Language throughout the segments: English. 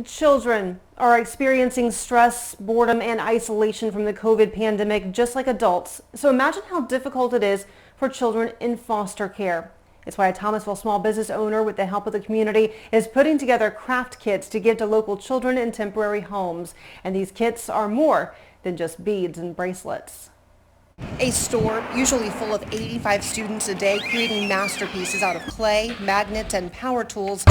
Children are experiencing stress, boredom, and isolation from the COVID pandemic just like adults. So imagine how difficult it is for children in foster care. It's why a Thomasville small business owner, with the help of the community, is putting together craft kits to give to local children in temporary homes. And these kits are more than just beads and bracelets. A store usually full of 85 students a day creating masterpieces out of clay, magnets, and power tools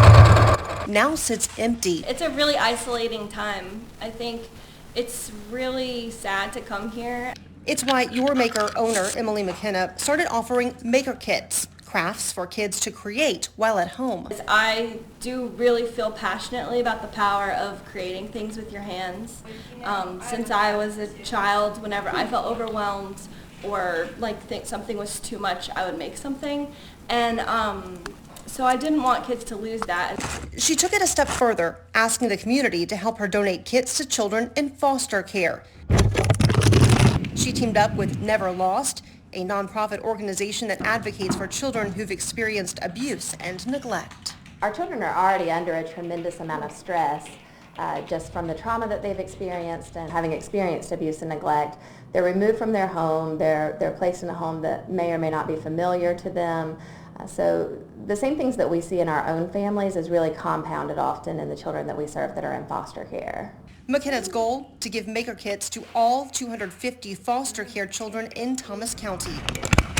now sits empty. It's a really isolating time. I think it's really sad to come here. It's why Your Maker owner Emily McKenna started offering maker kits, crafts for kids to create while at home. I do really feel passionately about the power of creating things with your hands. Since I was a child, whenever I felt overwhelmed or think something was too much, I would make something. And so I didn't want kids to lose that. She took it a step further, asking the community to help her donate kits to children in foster care. She teamed up with Never Lost, a nonprofit organization that advocates for children who've experienced abuse and neglect. Our children are already under a tremendous amount of stress just from the trauma that they've experienced and having experienced abuse and neglect. They're removed from their home, they're placed in a home that may or may not be familiar to them. So the same things that we see in our own families is really compounded often in the children that we serve that are in foster care. McKenna's goal, to give maker kits to all 250 foster care children in Thomas County.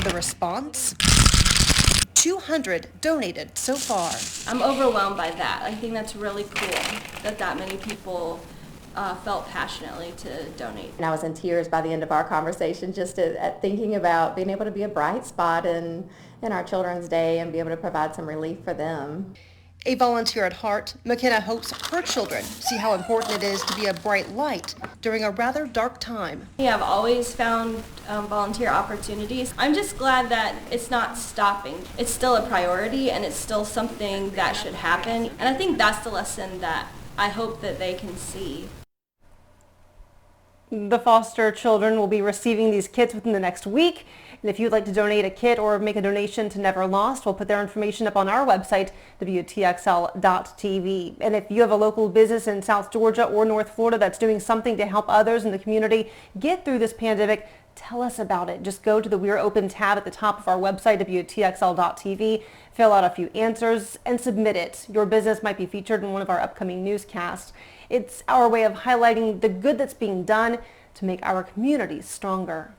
The response? 200 donated so far. I'm overwhelmed by that. I think that's really cool that many people felt passionately to donate. And I was in tears by the end of our conversation just at thinking about being able to be a bright spot in our children's day and be able to provide some relief for them. A volunteer at heart, McKenna hopes her children see how important it is to be a bright light during a rather dark time. Yeah, I've always found volunteer opportunities. I'm just glad that it's not stopping. It's still a priority and it's still something that should happen. And I think that's the lesson that I hope that they can see. The foster children will be receiving these kits within the next week. And if you'd like to donate a kit or make a donation to Never Lost, we'll put their information up on our website, WTXL.tv. And if you have a local business in South Georgia or North Florida that's doing something to help others in the community get through this pandemic, tell us about it. Just go to the We're Open tab at the top of our website, WTXL.tv, fill out a few answers, and submit it. Your business might be featured in one of our upcoming newscasts. It's our way of highlighting the good that's being done to make our communities stronger.